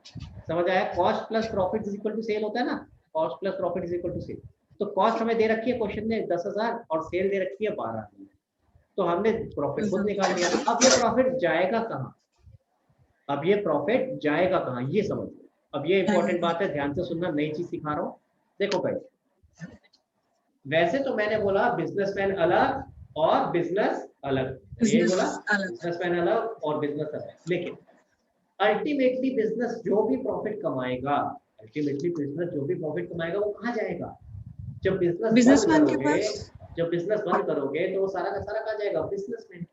समझ आया? Cost plus profit is equal to sale होता है ना। Cost plus profit is equal to sale. तो कॉस्ट हमें दे रखी है क्वेश्चन में 10,000, और सेल दे रखी है 12,000। तो हमने प्रॉफिट खुद निकाल लिया। अब ये प्रॉफिट जाएगा कहाँ? अब ये प्रॉफिट जाएगा कहाँ, ये समझ लो। अब ये इंपॉर्टेंट बात है, ध्यान से सुनना, नई चीज सिखा रहा हूँ। देखो भाई, वैसे तो मैंने बोला बिजनेसमैन अलग और बिजनेस अलग, ये बोला बिजनेसमैन अलग और बिजनेस अलग, लेकिन अल्टीमेटली बिजनेस जो भी प्रॉफिट कमाएगा, वो कहाँ जाएगा? जब बिजनेसमैन के पास, जब बिजनेस बंद करोगे तो वो सारा का सारा कहाँ जाएगा? बिजनेसमैन।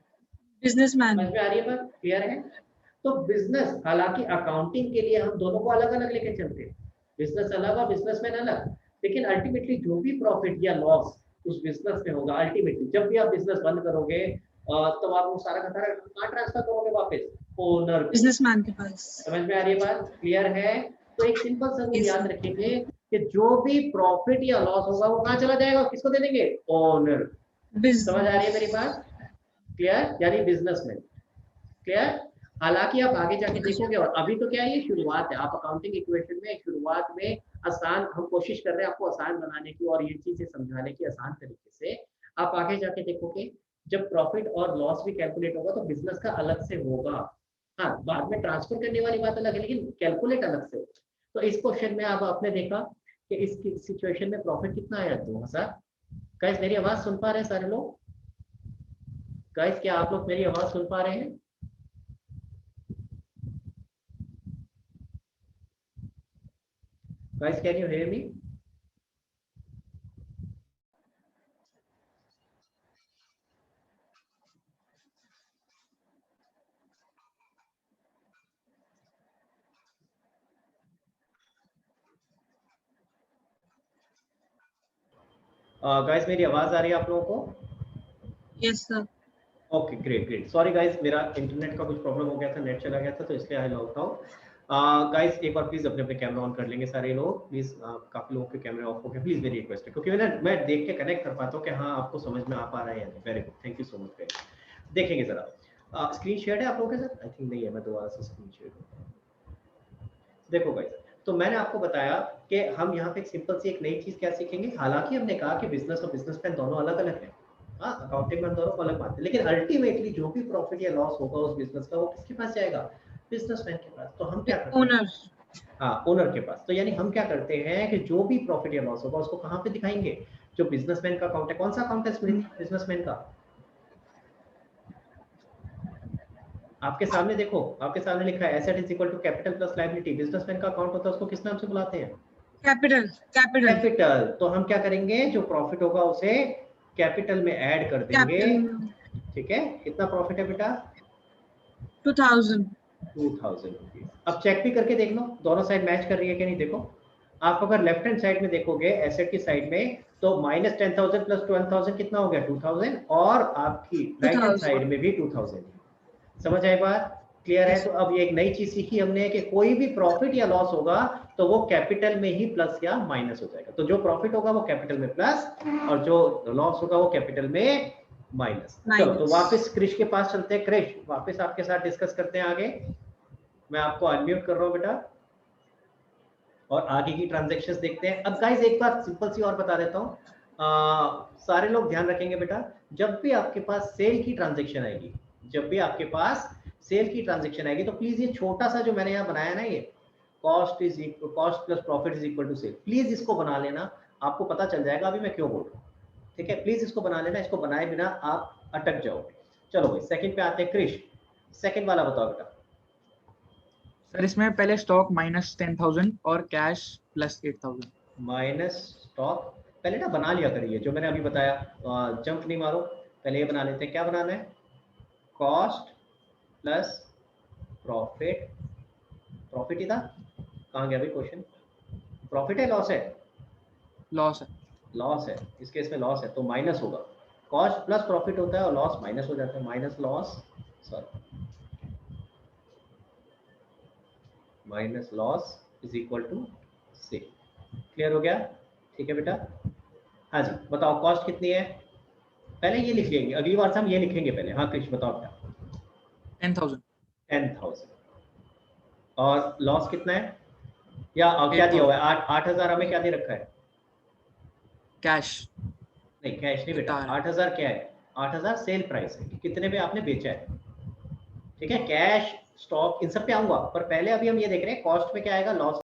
समझ में आ रही है बात? क्लियर है? तो बिजनेस, हालांकि अकाउंटिंग के लिए हम दोनों को अलग अलग लेके चलते हैं, बिजनेस अलग और बिजनेसमैन अलग, लेकिन अल्टीमेटली जो भी प्रॉफिट या लॉस उस बिजनेस में होगा, अल्टीमेटली जब भी आप बिजनेस बंद करोगे तो आप वो सारा का सारा कहाँ ट्रांसफर करोगे? वापस ओनर, बिजनेसमैन के पास। समझ में आ रही है बात? क्लियर है? तो एक सिंपल सा रूल याद रखेंगे कि जो भी प्रॉफिट या लॉस होगा वो कहाँ चला जाएगा? किसको दे देंगे? ओनर। समझ आ रही है मेरी बात? क्लियर? यानी बिजनेसमैन। क्लियर? हालांकि आप आगे जाके देखोगे, और अभी तो क्या है, ये शुरुआत है। आप अकाउंटिंग इक्वेशन में शुरुआत में आसान, हम कोशिश कर रहे हैं आपको आसान बनाने की और ये चीजें समझाने की आसान तरीके से। आप आगे जाके देखोगे जब प्रॉफिट और लॉस भी कैलकुलेट होगा तो बिजनेस का अलग से होगा। हाँ, बाद में ट्रांसफर करने वाली बात अलग है, लेकिन कैलकुलेट अलग से। तो इस क्वेश्चन में अब आपने देखा कि इस सिचुएशन में प्रॉफिट कितना आया, 2000। गाइस मेरी आवाज सुन पा रहे हैं सारे लोग? गाइस क्या आप लोग मेरी आवाज सुन पा रहे हैं? Guys can you hear me? Guys मेरी आवाज आ रही है आप लोगों को? Yes sir. Okay great great. Sorry guys, मेरा इंटरनेट का कुछ प्रॉब्लम हो गया था, नेट चला गया था, तो इसलिए आई लॉग आउट। गाइस एक बार प्लीज अपने अपने कैमरा ऑन कर लेंगे सारे लोग प्लीज। काफी लोगों के कैमरे ऑफ हो गए, प्लीज मेरी रिक्वेस्ट है, क्योंकि मैं देख के कनेक्ट कर पाता हूँ कि हाँ आपको समझ में आ पा रहा है या नहीं। Very good, thank you so much. देखेंगे जरा स्क्रीन शेयर है आप लोगों के साथ? आई थिंक नहीं है, मैं दोबारा से स्क्रीन शेयर करूँ। देखो गाइस, तो मैंने आपको बताया कि हम यहाँ पे सिंपल सी एक नई चीज क्या सीखेंगे। हालांकि हमने कहा कि बिजनेस और बिजनेस प्लान दोनों अलग अलग है, हाँ अकाउंटिंग में दोनों को अलग बात है, लेकिन अल्टीमेटली जो भी प्रॉफिट या लॉस होगा उस बिजनेस का वो किसके पास जाएगा? बिजनेसमैन के पास। तो हम क्या करते हैं? ओनर। हाँ, ओनर के पास। तो यानी हम क्या करते हैं कि जो भी प्रॉफिट या लॉस होगा उसको कहाँ पे दिखाएंगे? जो बिजनेसमैन का अकाउंट है। कौन सा अकाउंट है बिजनेसमैन का? आपके सामने देखो, आपके सामने लिखा है asset is equal to capital plus liability. Businessman का अकाउंट होता है उसको किस नाम से बुलाते हैं? कैपिटल। कैपिटल। कैपिटल। तो हम क्या करेंगे, जो प्रॉफिट होगा उसे कैपिटल में ऐड कर देंगे। ठीक है, कितना प्रॉफिट है बेटा? 2000। 2000 रुपीज। अब चेक भी करके देख लो दोनों साइड मैच कर रही है कि नहीं। देखो आप अगर लेफ्ट हैंड साइड में देखोगे एसेट की साइड में, तो -10,000 प्लस 12,000 कितना हो गया? 2000। और आपकी राइट हैंड साइड में भी 2000। समझ आई बात? क्लियर है? तो अब ये एक नई चीज सीखी हमने कि कोई भी प्रॉफिट या लॉस होगा तो वो कैपिटल में ही प्लस या माइनस हो जाएगा। तो जो प्रॉफिट होगा वो कैपिटल में प्लस और जो लॉस होगा वो कैपिटल में माइनस। चलो तो वापस क्रिश के पास चलते हैं। क्रिश वापस आपके साथ डिस्कस करते हैं आगे। मैं आपको अनम्यूट कर रहा हूँ बेटा और आगे की ट्रांजैक्शंस देखते हैं। अब गाइस एक बात सिंपल सी और बता देता हूँ, सारे लोग ध्यान रखेंगे बेटा, जब भी आपके पास सेल की ट्रांजैक्शन आएगी, जब भी आपके पास सेल की ट्रांजैक्शन आएगी, तो प्लीज ये छोटा सा जो मैंने यहाँ बनाया ना, ये cost plus profit is equal to sale, please इसको बना लेना। आपको पता चल जाएगा अभी मैं क्यों बोल रहा हूँ। ठीक है, प्लीज इसको बना लेना, इसको बनाए बिना आप अटक जाओगे। चलो भाई सेकंड पे आते हैं। क्रिश सेकंड वाला बताओ बेटा। सर इसमें पहले स्टॉक -10,000 और कैश +8,000। माइनस स्टॉक पहले ना बना लिया करिए, जो मैंने अभी बताया, जंप नहीं मारो, पहले ये बना लेते हैं। क्या बनाना है? Cost plus profit. प्रॉफिट ही था, कहाँ गया भाई क्वेश्चन? प्रॉफिट है लॉस है? लॉस है। लॉस है, इस केस में लॉस है तो माइनस होगा। कॉस्ट प्लस प्रॉफिट होता है और लॉस माइनस हो जाता है। Minus loss, sorry minus loss is equal to sale. Clear हो गया? ठीक है बेटा। हाँ जी बताओ, कॉस्ट कितनी है? पहले ये लिख लेंगे, अगली बार से हम ये लिखेंगे पहले। हाँ कृष्ण बताओ क्या? 10,000। 10,000। और लॉस कितना है? या क्या दिया हुआ है? 8,000 हमें क्या दे रखा है? कैश नहीं कैश नहीं बेटा, 8,000 क्या है? 8,000 सेल प्राइस है, कितने में आपने बेचा है। ठीक है, कैश स्टॉक इन सब पे आऊंगा, पर पहले अभी हम ये देख रहे हैं कॉस्ट में क्या आएगा, लॉस